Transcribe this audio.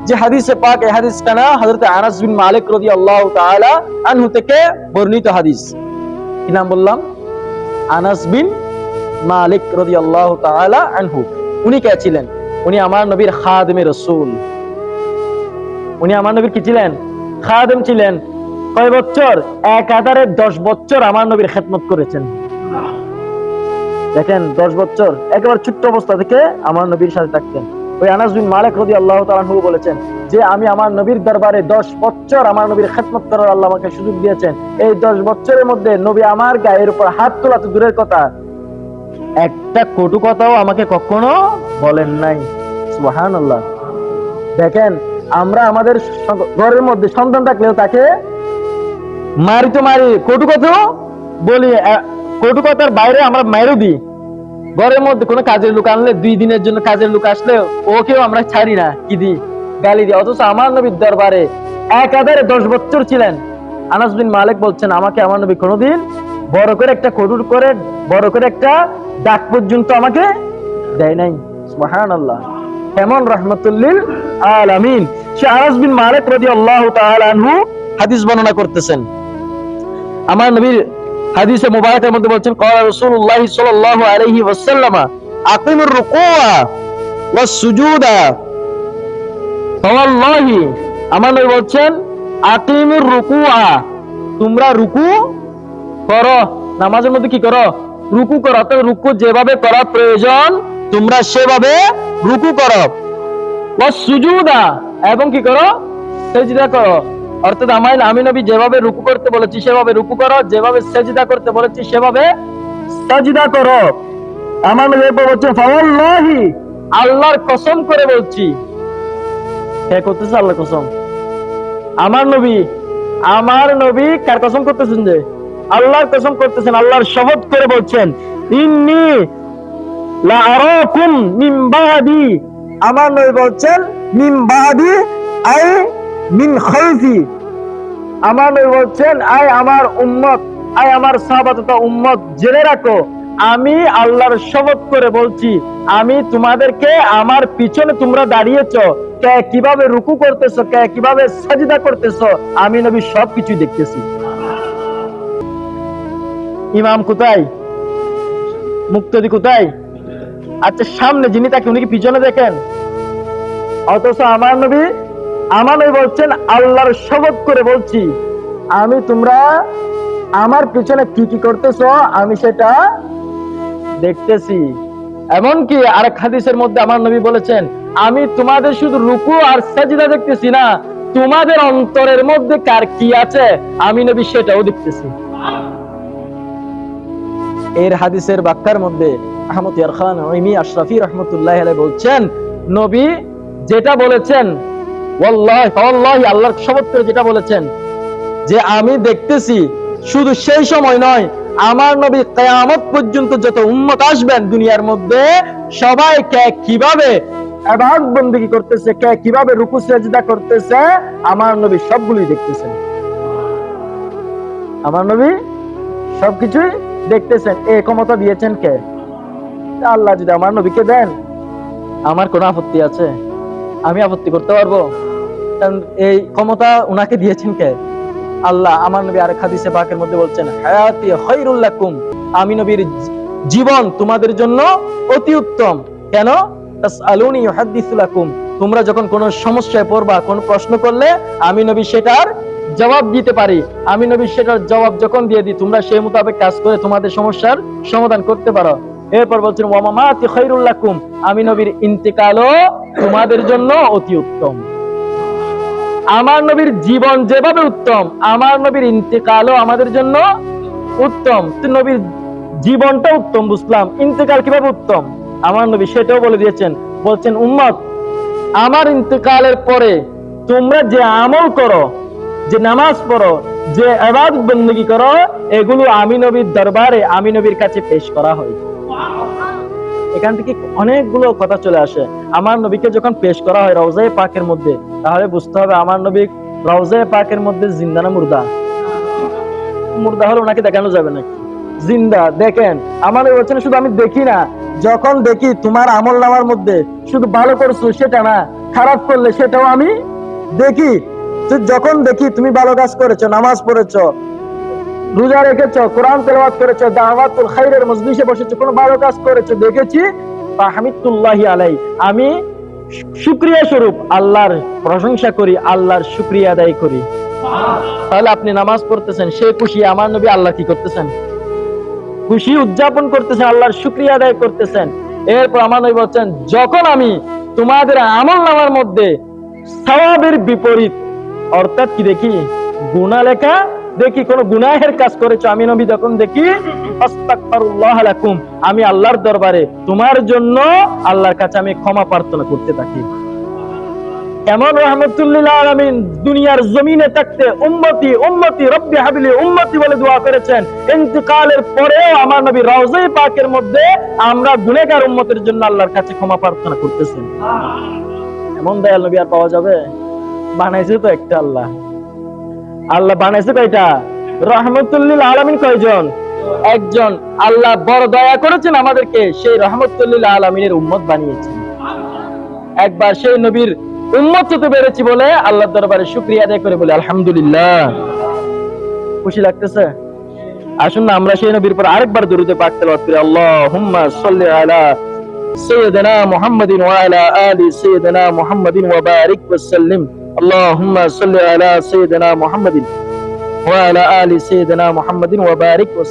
যে হাদিসে পাক, এই হাদিসটা না হযরত আনাস বিন মালিক রাদিয়াল্লাহু তাআলা আনহু থেকে বর্ণিত হাদিস। কি নাম বললাম? আনাস বিন মালিক রাদিয়াল্লাহু তাআলা আনহু। উনি কে ছিলেন? উনি আমার নবীর খাদেমে রাসূল। উনি আমার নবীর কি ছিলেন? খাদেম ছিলেন। কয় বছর? একাধারে 10 বছর আমার নবীর খেদমত করেছেন। দেখেন, 10 বছর একেবারে ছোট্ট অবস্থা থেকে আমার নবীর সাথে থাকতেন। ওই আনাস বিন মালিক রাদিয়াল্লাহু তাআলা আনহু বলেছেন যে আমি আমার নবীর দরবারে 10 বছর আমার নবীর খেদমত করার আল্লাহ আমাকে সুযোগ দিয়েছেন। এই 10 বছরের মধ্যে নবী আমার গায়ের উপর হাত তোলা তো দূরের কথা, একটা কটু কথাও আমাকে কখনো বলেন নাই। সুবহানাল্লাহ। দেখেন, আমরা আমাদের ঘরের মধ্যে সন্তান থাকলেও তাকে মারি তো মারি, কটু কথাও বলি, কটু কথার বাইরে আমরা মাইরও দিই। ঘরের মধ্যে কোনো কাজের লোক আনলে, 2 দিনের জন্য কাজের লোক আসলে ওকেও আমরা ছাড়ি না, কি দিই? গালি দিই। অথচ আমার নবীর দরবারে একাধারে 10 বছর ছিলেন। আনাস বিন মালিক বলছেন আমাকে আমার নবী কোনোদিন বড় করে একটা কটুর করে, বড় করে একটা ডাক পর্যন্ত আমাকে দেয় নাই। সুবহানাল্লাহ। কেমন রাহমাতুল্লিল আলামিন। সে আনাস বিন মালিক রাদিয়াল্লাহু তাআলা আনহু হাদিস বর্ণনা করতেছেন। আমার নবীর হাদিসে মুবারাকের মধ্যে বলছেন ক্বালা রাসূলুল্লাহ সাল্লাল্লাহু আলাইহি ওয়াসাল্লাম আকিমুর রুকুআ ওয়াস সুজুদা। ওয়াল্লাহি, আমার নবী বলছেন আকিমুর রুকুআ, তোমরা রুকু করো। নামাজের মধ্যে কি করো? রুকু করো। অর্থাৎ রুকু যেভাবে করা প্রয়োজন তোমরা সেভাবে রুকু করো। ওয়াস সুজুদা, এবং কি করো? সিজদা করো। অর্থাৎ আমি নবী যেভাবে রুকু করতে বলেছি সেভাবে রুকু করো, যেভাবে সেজদা করতে বলেছি সেভাবে সাজদা করো। আমার নবী বলছেন ফাওয়াল্লাহি, আল্লাহর কসম করে বলছি। কে করতেছে? আল্লাহর কসম। আমার নবী কার কসম করতেছেন? যে আল্লাহর কসম করতেছেন, আল্লাহর শপথ করে বলছেন ইন্নী লা আরাকুম মিন বাদি। আমার নবী বলছেন মিন বাদি আই মিন খালফি। আমার নবী বলছেন আয় আমার উম্মত, আয় আমার সাহাবা তথা উম্মত, জেনে রাখো আমি আল্লাহর শপথ করে বলছি, আমি তোমাদেরকে আমার পিছনে তোমরা দাঁড়িয়েছো, কে কিভাবে রুকু করতেছো, কে কিভাবে সাজদা করতেছো, আমি নবী সবকিছু দেখতেছি। ইমাম কোথায়? মুক্তাদি কোথায়? আচ্ছা, সামনে যিনি তাকে উনি কি পিছনে দেখেন? অথচ আমার নবী বলছেন আল্লাহর শপথ করে বলছি, আমি তোমরা আমার পিছনে কি কি করতেছো আমি সেটা দেখতেছি। এমনকি আরেক হাদিসের মধ্যে আমার নবী বলেছেন আমি তোমাদের শুধু রুকু আর সাজদা দেখতেছি না, তোমাদের অন্তরের মধ্যে কার কি আছে আমি নবী সেটাও দেখতেছি। এর হাদিসের ব্যাখ্যার মধ্যে আহমদ ইয়ার খান উইমি আশরাফি রাহমাতুল্লাহ আলাইহি বলছেন নবী যেটা বলেছেন ওয়াল্লাহি আল্লাহর শপথ করে যেটা বলেছেন যে আমি দেখতেছি, শুধু সেই সময় নয়, আমার নবী কিয়ামত পর্যন্ত যত উম্মত আসবেন দুনিয়ার মধ্যে সবাইকে কিভাবে ইবাদত বندگی করতেছে, কে কিভাবে রুকু সিজদা করতেছে, আমার নবী সবগুলোই দেখতেছেন। আমার নবী সবকিছুই দেখতেছেন। এই ক্ষমতা দিয়েছেন কে? আল্লাহ। যদি আমার নবীকে দেন আমার কোনো আপত্তি আছে? আমি আপত্তি করতে পারবো? কারণ এই ক্ষমতা উনাকে দিয়েছেন কে? আল্লাহ। আমার নবী আরেক হাদিসে পাকের মধ্যে বলছেন হায়াতি খায়রুল লাকুম, আমি নবীর জীবন তোমাদের জন্য অতি উত্তম। কেন? তাসআলুনি ইউহাদ্দিসু লাকুম, তোমরা যখন কোনো সমস্যায় পড়বা, কোন প্রশ্ন করলে আমি নবী সেটার জবাব দিতে পারি। আমি নবী সেটার জবাব যখন দিয়ে দিই তোমরা সেই মোতাবেক কাজ করে তোমাদের সমস্যার সমাধান করতে পারো। এরপর বলছেন ওয়া মামাতি খায়রুল লাকুম, আমি নবীর ইন্তেকালও তোমাদের জন্য অতি উত্তম। আমার নবীর জীবন যেভাবে উত্তম, আমার নবীর ইন্তেকালও আমাদের জন্য উত্তম। তো নবীর জীবনটা উত্তম বুঝলাম, ইন্তেকাল কিভাবে উত্তম আমার নবী সেটাও বলে দিয়েছেন। বলছেন উম্মত আমার ইন্তেকালের পরে তোমরা যে আমল করো, যে নামাজ পড়ো, যে ইবাদত বندگی করো, এগুলো আমি নবীর দরবারে আমি নবীর কাছে পেশ করা হয়। এখান থেকে অনেকগুলো কথা চলে আসে। আমার নবীকে যখন পেশ করা হয় রওজায়ে পাকের মধ্যে, তাহলে বুঝতে হবে আমার নবী রওজায়ে পাকের মধ্যে জিন্দা না মুর্দা? মুর্দা হলে ওনাকে দেখানো যাবে নাকি? জিন্দা। দেখেন আমার নবী বলছেন শুধু আমি দেখি না, যখন দেখি তোমার আমল নামার মধ্যে শুধু ভালো করছো সেটা না, খারাপ করলে সেটাও আমি দেখি। তো যখন দেখি তুমি ভালো কাজ করেছো, নামাজ পড়েছো, রোজা রেখেছো, কোরআন তেলাওয়াত করেছো, দাওয়াতুল খাইরের মজলিসে বসেছো, কোনো ভালো কাজ করেছো দেখেছি, ফাহামিদুল্লাহি আলাই, আমি শুকরিয়া স্বরূপ আল্লাহর প্রশংসা করি, আল্লাহর শুকরিয়া আদায় করি। তাহলে আপনি নামাজ পড়তেছেন, সে খুশি, আমার নবী আল্লাহ কি করতেছেন? খুশি উদযাপন করতেছেন, আল্লাহর শুকরিয়া আদায় করতেছেন। এরপর আমার নবী বলছেন, যখন আমি তোমাদের আমল নামার মধ্যে সওয়াবের বিপরীত, অর্থাৎ কি দেখি, গুনাহ লেখা দেখি, কোন গুনাহের কাজ করেছো, আমি নবী যখন দেখি, আস্তাগফিরুল্লাহ লাকুম, আমি আল্লাহর দরবারে তোমার জন্য আল্লাহর কাছে আমি ক্ষমা প্রার্থনা করতে থাকি। এমন রাহমাতুল লিল আলামিন দুনিয়ার জমিনে থাকতে উম্মতি উম্মতি রব্বি হাবিলি উম্মতি বলে দোয়া করেছেন। ইন্তিকালের পরেও আমার নবী রওজায়ে পাকের মধ্যে আমরা গুনাহগার উম্মতের জন্য আল্লাহর কাছে ক্ষমা প্রার্থনা করতেছেন। এমন দয়াল নবী আর পাওয়া যাবে? বানাইছে তো একটা আল্লাহ। আল্লাহ বানাইছে কয়টা? রাহমাতুল লিল আলামিন কয়জন? একজন। আল্লাহ বড় দয়া করেছেন আমাদেরকে, সেই রাহমাতুল লিল আলামিনের উম্মত বানিয়েছেন। একবার সেই নবীর উম্মত হতে পেরেছি বলে আল্লাহর দরবারে শুকরিয়া আদায় করে বলি আলহামদুলিল্লাহ। খুশি লাগতেছে? আসুন না আমরা সেই নবীর উপর আরেকবার দরুদ পাক তেলাওয়াত করি। আল্লাহুম্মা সাল্লি আলা সাইয়্যিদিনা মুহাম্মাদিন ওয়া আলা আলি সাইয়্যিদিনা মুহাম্মাদিন ওয়া বারিক ওয়া সাল্লিম। আল্লাহুম্মা সাল্লি আলা সাইয়্যিদিনা মুহাম্মাদিন ওয়া আলা আলি সাইয়্যিদিনা মুহাম্মাদিন ওয়া বারিক ওয়া